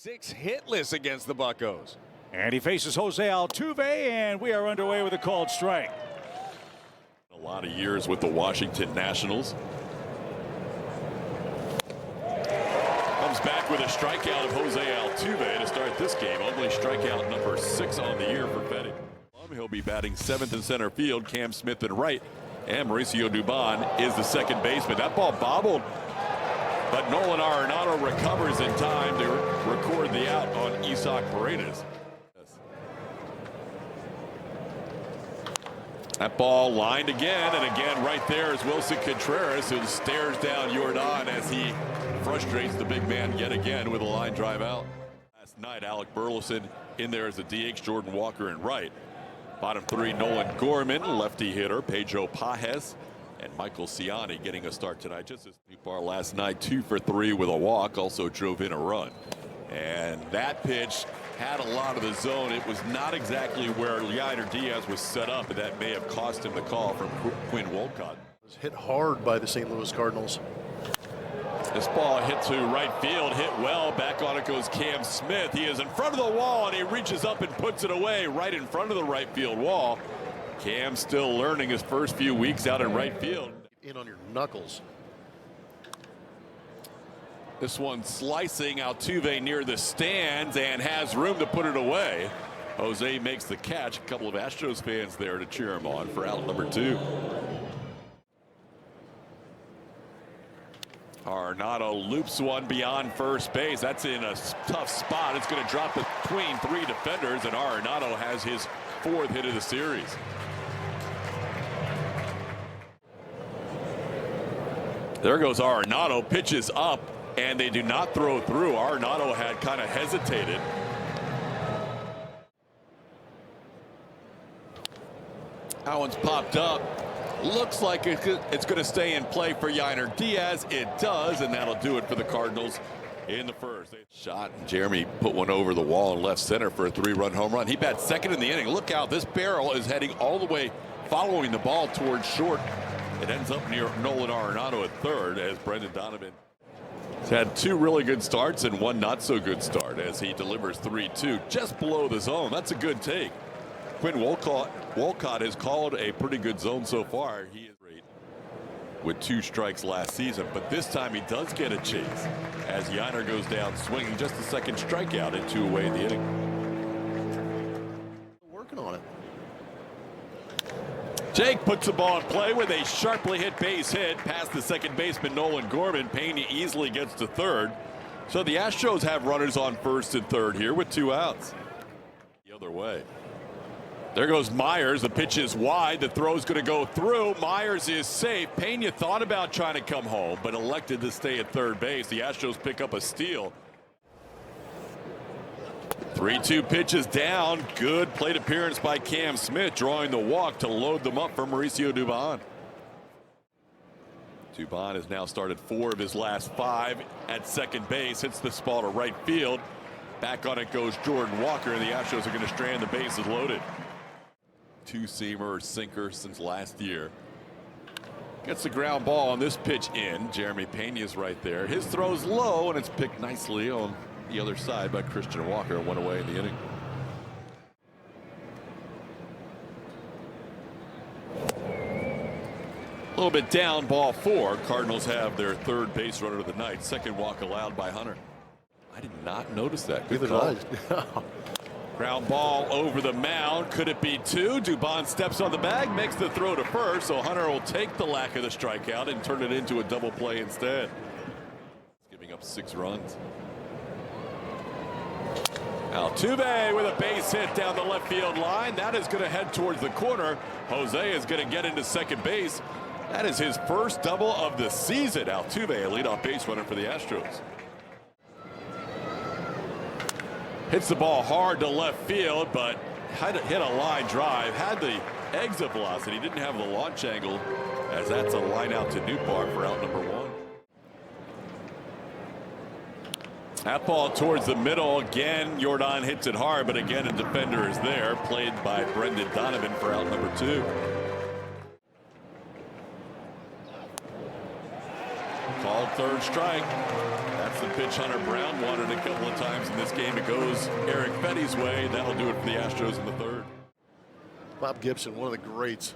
6 hitless against the Buccos. And he faces Jose Altuve, and we are underway with a called strike. A lot of years with the Washington Nationals. Comes back with a strikeout of Jose Altuve to start this game. Only strikeout number 6 on the year for Petty. He'll be batting 7th in center field. Cam Smith in right, and Mauricio Dubon is the second baseman. That ball bobbled, but Nolan Arenado recovers in time to record the out on Isaac Paredes. That ball lined again, and again right there is Wilson Contreras, who stares down Jordan as he frustrates the big man yet again with a line drive out. Last night, Alec Burleson in there as a DH, Jordan Walker in right. Bottom 3, Nolan Gorman, lefty hitter, Pedro Pajes, and Michael Ciani getting a start tonight. Just as Newbar last night, 2 for 3 with a walk, also drove in a run. And that pitch had a lot of the zone. It was not exactly where Yainer Diaz was set up, and that may have cost him the call from Quinn Wolcott. Was hit hard by the St. Louis Cardinals. This ball hit to right field, hit well. Back on it goes Cam Smith. He is in front of the wall, and he reaches up and puts it away right in front of the right field wall. Cam still learning his first few weeks out in right field. In on your knuckles. This one slicing Altuve near the stands and has room to put it away. Jose makes the catch. A couple of Astros fans there to cheer him on for out number 2. Arenado loops one beyond first base. That's in a tough spot. It's going to drop between 3 defenders, and Arenado has his 4th hit of the series. There goes Arenado, pitches up, and they do not throw through. Arenado had kind of hesitated. That one's popped up. Looks like it's going to stay in play for Yainer Diaz. It does, and that'll do it for the Cardinals in the first. Shot. Jeremy put one over the wall in left center for a 3-run home run. He bats 2nd in the inning. Look out. This barrel is heading all the way, following the ball towards short. It ends up near Nolan Arenado at 3rd as Brendan Donovan has had 2 really good starts and 1 not so good start as he delivers 3-2 just below the zone. That's a good take. Quinn Wolcott has called a pretty good zone so far. He is great with 2 strikes last season, but this time he does get a chase as Yainer goes down swinging. Just a 2nd strikeout and 2 away in the inning. Working on it. Jake puts the ball in play with a sharply hit base hit past the second baseman Nolan Gorman. Pena easily gets to 3rd. So the Astros have runners on 1st and 3rd here with 2 outs. The other way. There goes Myers. The pitch is wide. The throw is going to go through. Myers is safe. Pena thought about trying to come home, but elected to stay at 3rd base. The Astros pick up a steal. 3-2 pitches down. Good plate appearance by Cam Smith, drawing the walk to load them up for Mauricio Dubon. Dubon has now started 4 of his last 5 at 2nd base. Hits this ball to right field. Back on it goes Jordan Walker, and the Astros are going to strand the bases loaded. 2-seamer or sinker since last year. Gets the ground ball on this pitch in. Jeremy Pena is right there. His throw's low, and it's picked nicely on the other side by Christian Walker. 1 away in the inning. A little bit down, ball 4. Cardinals have their 3rd base runner of the night. 2nd walk allowed by Hunter. I did not notice that. Good call. Ground ball over the mound. Could it be 2? Dubon steps on the bag, makes the throw to 1st, so Hunter will take the lack of the strikeout and turn it into a double play instead. Giving up 6 runs. Altuve with a base hit down the left field line. That is going to head towards the corner. Jose is going to get into 2nd base. That is his first double of the season. Altuve, a leadoff base runner for the Astros. Hits the ball hard to left field, but had to hit a line drive. Had the exit velocity, didn't have the launch angle, as that's a line out to Newbar for out number 1. That ball towards the middle. Again, Jordan hits it hard, but again, a defender is there, played by Brendan Donovan for out number 2. Called third strike. That's the pitch Hunter Brown wanted a couple of times in this game. It goes Eric Fetty's way. That'll do it for the Astros in the third. Bob Gibson, one of the greats.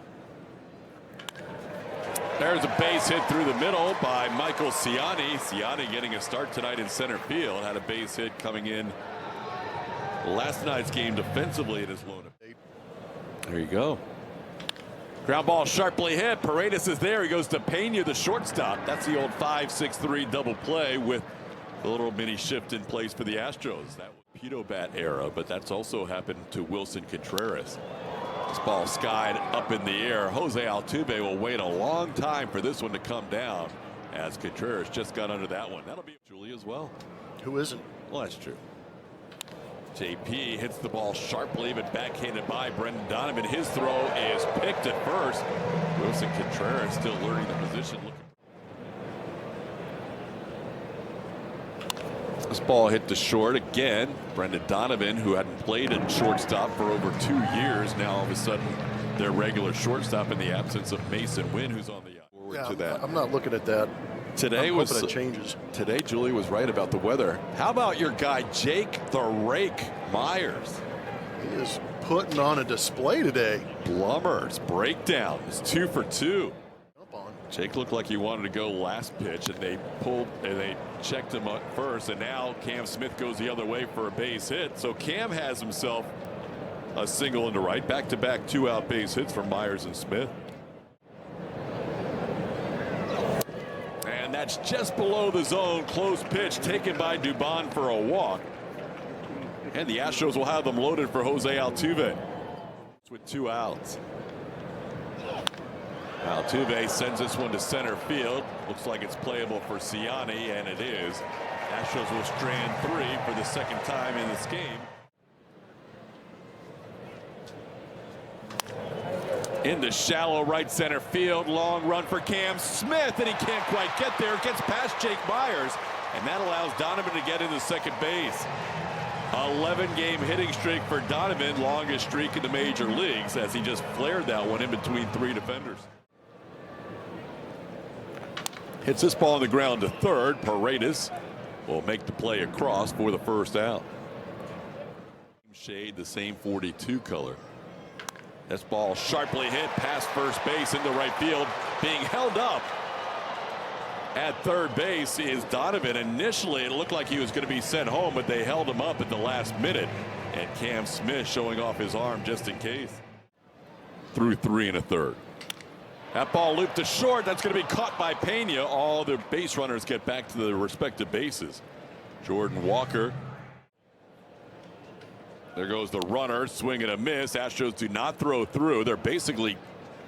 There's a base hit through the middle by Michael Ciani. Ciani getting a start tonight in center field. Had a base hit coming in last night's game defensively. It is low. There you go. Ground ball sharply hit. Paredes is there. He goes to Pena, the shortstop. That's the old 5-6-3 double play with a little mini shift in place for the Astros. That was Pito Bat era, but that's also happened to Wilson Contreras. This ball skied up in the air. Jose Altuve will wait a long time for this one to come down as Contreras just got under that one. That'll be Julie as well. Who isn't? Well, that's true. JP hits the ball sharply, but backhanded by Brendan Donovan. His throw is picked at first. Wilson Contreras still learning the position. This ball hit to short again. Brendan Donovan, who hadn't played at shortstop for over 2 years, now all of a sudden their regular shortstop in the absence of Mason Wynn, who's on the forward to that. I'm not looking at that. Today I'm was hoping it changes. Today, Julie was right about the weather. How about your guy Jake the Rake Myers? He is putting on a display today. Blummer's breakdown is 2 for 2. Jump on. Jake looked like he wanted to go last pitch, and they pulled and they checked him up first, and now Cam Smith goes the other way for a base hit. So Cam has himself a single into right. Back-to-back 2-out base hits for Myers and Smith. And that's just below the zone. Close pitch taken by Dubon for a walk. And the Astros will have them loaded for Jose Altuve with 2 outs. Altuve sends this one to center field. Looks like it's playable for Ciani, and it is. Astros will strand 3 for the second time in this game. In the shallow right center field, long run for Cam Smith, and he can't quite get there. Gets past Jake Myers, and that allows Donovan to get into second base. 11-game hitting streak for Donovan, longest streak in the major leagues, as he just flared that one in between 3 defenders. Hits this ball on the ground to third. Paredes will make the play across for the first out. Shade the same 42 color. This ball sharply hit past first base into right field. Being held up at third base is Donovan. Initially it looked like he was going to be sent home, but they held him up at the last minute, and Cam Smith showing off his arm just in case. Through 3 1/3. That ball looped to short. That's going to be caught by Pena. All the base runners get back to their respective bases. Jordan Walker. There goes the runner, swing and a miss. Astros do not throw through. They're basically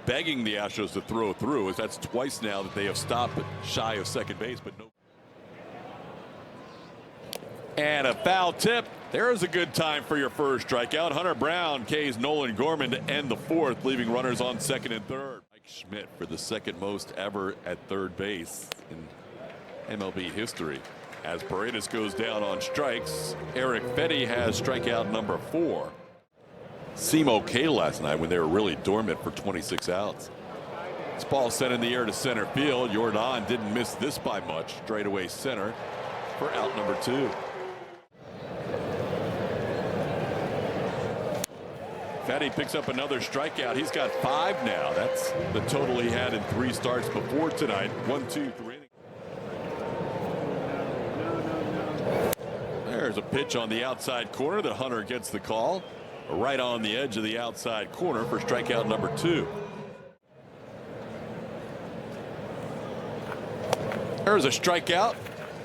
begging the Astros to throw through, as that's twice now that they have stopped shy of second base, but no. And a foul tip. There's a good time for your first strikeout. Hunter Brown K's Nolan Gorman to end the fourth, leaving runners on second and third. Mike Schmidt for the second most ever at third base in MLB history. As Paredes goes down on strikes, Eric Fetty has strikeout number 4. Seemed okay last night when they were really dormant for 26 outs. This ball sent in the air to center field. Jordan didn't miss this by much. Straightaway center for out number 2. Fetty picks up another strikeout. He's got 5 now. That's the total he had in 3 starts before tonight. 1, 2, 3. There's a pitch on the outside corner that Hunter gets the call. Right on the edge of the outside corner for strikeout number 2. There's a strikeout.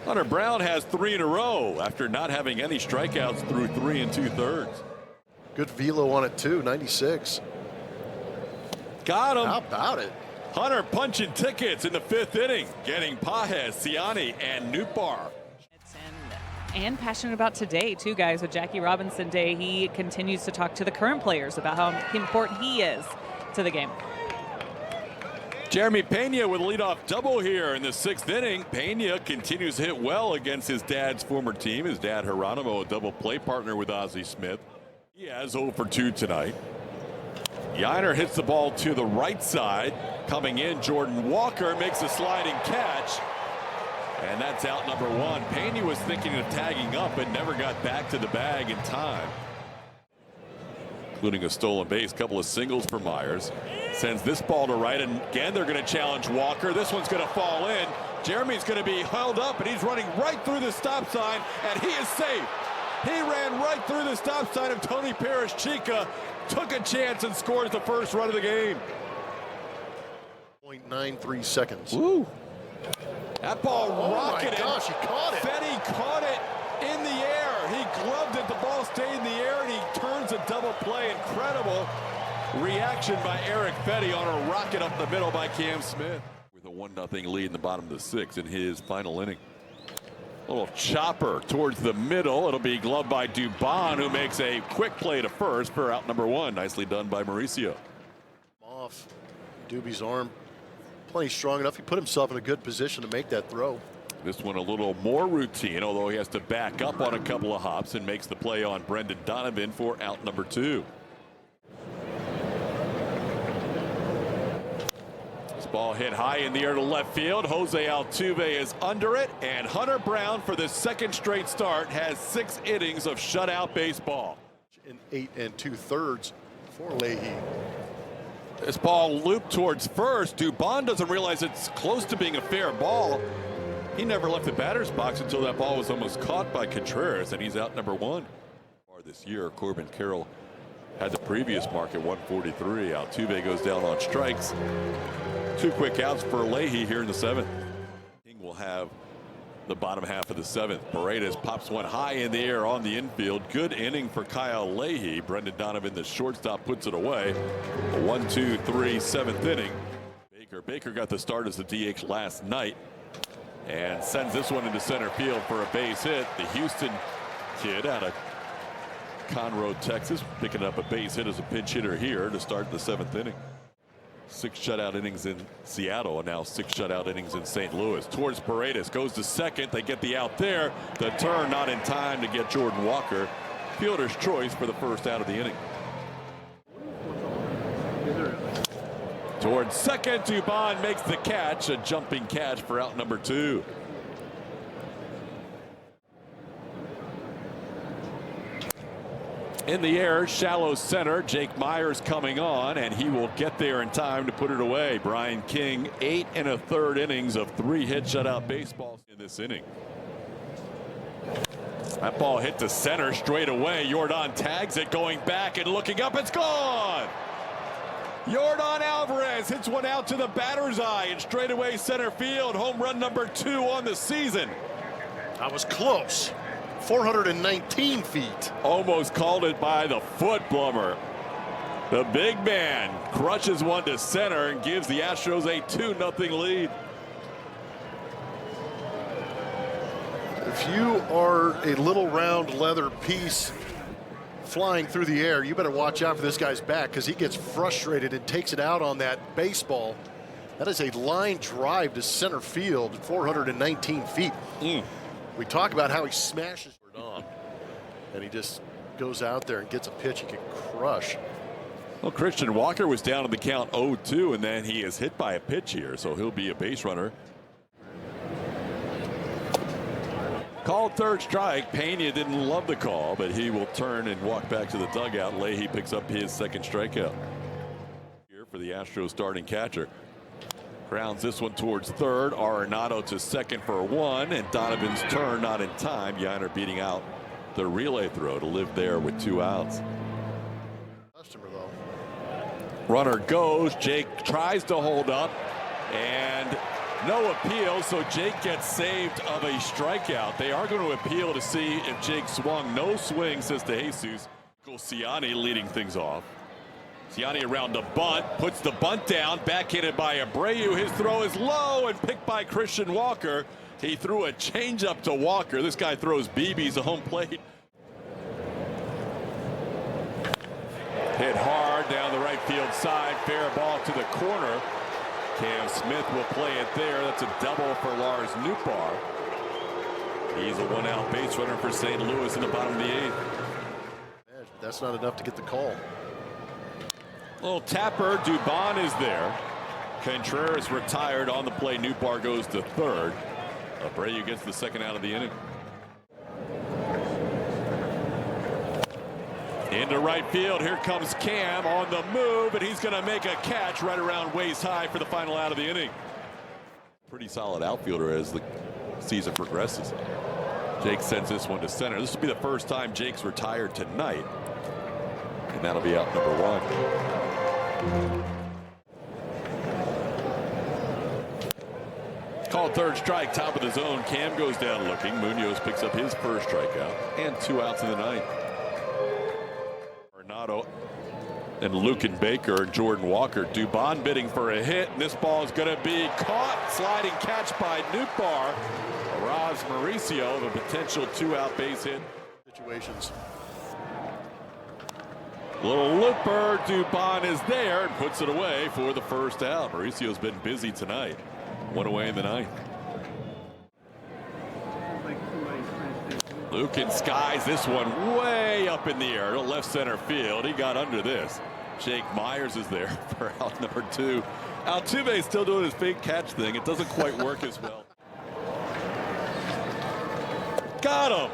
Hunter Brown has 3 in a row after not having any strikeouts through 3 2/3. Good velo on it too, 96. Got him. How about it? Hunter punching tickets in the 5th inning, getting Pajes, Ciani, and Nootbaar. And passionate about today too, guys. With Jackie Robinson Day, he continues to talk to the current players about how important he is to the game. Jeremy Pena with a leadoff double here in the 6th inning. Pena continues to hit well against his dad's former team. His dad Geronimo, a double play partner with Ozzie Smith. He has 0 for 2 tonight. Yiner hits the ball to the right side. Coming in, Jordan Walker makes a sliding catch. And that's out number one. Pena was thinking of tagging up but never got back to the bag in time. Including a stolen base, couple of singles for Myers. Sends this ball to right, and again they're going to challenge Walker. This one's going to fall in. Jeremy's going to be held up, and he's running right through the stop sign, and he is safe. He ran right through the stop sign of Tony Perez-Chica, took a chance and scores the first run of the game. 0.93 seconds. Woo. That ball rocketed. Oh my gosh, he caught it. Fetty caught it in the air. He gloved it. The ball stayed in the air, and he turns a double play. Incredible reaction by Eric Fetty on a rocket up the middle by Cam Smith. With a 1-0 lead in the bottom of the sixth in his final inning. A little chopper towards the middle. It'll be gloved by Dubon, who makes a quick play to first for out number one. Nicely done by Mauricio. Off. Doobie's arm plenty strong enough. He put himself in a good position to make that throw. This one a little more routine, although he has to back up on a couple of hops and makes the play on Brendan Donovan for out number two. This ball hit high in the air to left field. Jose Altuve is under it, and Hunter Brown for the second straight start has 6 innings of shutout baseball. In 8 2/3 for Leahy. This ball looped towards first. Dubon doesn't realize it's close to being a fair ball. He never left the batter's box until that ball was almost caught by Contreras, and he's out number one. This year, Corbin Carroll had the previous mark at 143. Altuve goes down on strikes. 2 quick outs for Leahy here in the 7th. King will have the bottom half of the 7th. Paredes pops one high in the air on the infield. Good inning for Kyle Leahy. Brendan Donovan, the shortstop, puts it away. A 1-2-3 7th inning. Baker got the start as the DH last night and sends this one into center field for a base hit. The Houston kid out of Conroe, Texas, picking up a base hit as a pinch hitter here to start the 7th inning. 6 shutout innings in Seattle, and now 6 shutout innings in St. Louis. Towards Paredes, goes to second. They get the out there. The turn not in time to get Jordan Walker. Fielder's choice for the first out of the inning. Towards second, Dubon makes the catch, a jumping catch for out number 2. In the air, shallow center. Jake Myers coming on, and he will get there in time to put it away. Brian King, 8 1/3 innings of 3-hit shutout baseball in this inning. That ball hit to center straight away. Yordan tags it, going back and looking up. It's gone. Yordan Alvarez hits one out to the batter's eye in straightaway center field. Home run number 2 on the season. That was close. 419 feet. Almost called it by the foot plumber. The big man crushes one to center and gives the Astros a 2-0 lead. If you are a little round leather piece flying through the air, you better watch out for this guy's back, because he gets frustrated and takes it out on that baseball. That is a line drive to center field, 419 feet. We talk about how he smashes it on, and he just goes out there and gets a pitch he can crush. Well, Christian Walker was down in the count 0-2, and then he is hit by a pitch here, so he'll be a base runner. Called third strike. Pena didn't love the call, but he will turn and walk back to the dugout. Leahy picks up his 2nd strikeout. Here for the Astros starting catcher. Grounds this one towards third. Arenado to second for 1, and Donovan's turn not in time. Yiner beating out the relay throw to live there with 2 outs. Customer though. Runner goes. Jake tries to hold up, and no appeal, so Jake gets saved of a strikeout. They are going to appeal to see if Jake swung. No swing, says De Jesus. Ciani leading things off. Ciani around the bunt, puts the bunt down, backhanded by Abreu. His throw is low and picked by Christian Walker. He threw a changeup to Walker. This guy throws BBs at home plate. Hit hard down the right field side. Fair ball to the corner. Cam Smith will play it there. That's a double for Lars Nootbaar. He's a 1-out base runner for St. Louis in the bottom of the 8th. That's not enough to get the call. Little tapper. Dubon is there. Contreras retired on the play. Nootbaar goes to third. Abreu gets the second out of the inning. Into right field. Here comes Cam on the move, and he's going to make a catch right around waist high for the final out of the inning. Pretty solid outfielder as the season progresses. Jake sends this one to center. This will be the first time Jake's retired tonight, and that'll be out number 1. Called third strike, top of the zone. Cam goes down looking. Munoz picks up his first strikeout, and 2 outs in the ninth. Renato and Lucan Baker and Jordan Walker. Dubon bidding for a hit, and this ball is going to be caught. Sliding catch by Nootbaar. Robs Mauricio of a potential 2-out base hit. Situations. Little looper. Dubon is there and puts it away for the first out. Mauricio's been busy tonight. 1 away in the ninth. Lucan skies this one way up in the air to left center field. He got under this. Jake Myers is there for out number 2. Altuve still doing his big catch thing. It doesn't quite work as well. Got him.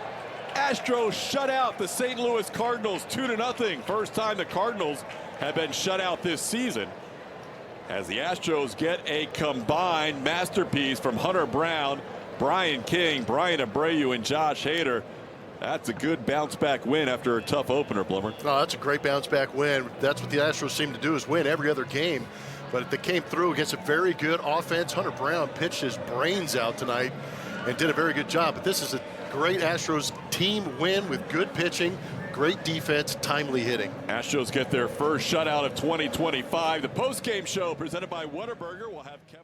Astros shut out the St. Louis Cardinals 2-0. First time the Cardinals have been shut out this season, as the Astros get a combined masterpiece from Hunter Brown, Brian King, Brian Abreu, and Josh Hader. That's a good bounce back win after a tough opener, Blummer. No, that's a great bounce back win. That's what the Astros seem to do, is win every other game. But they came through against a very good offense. Hunter Brown pitched his brains out tonight and did a very good job. But this is a great Astros team win with good pitching, great defense, timely hitting. Astros get their first shutout of 2025. The post-game show presented by Whataburger will have Kevin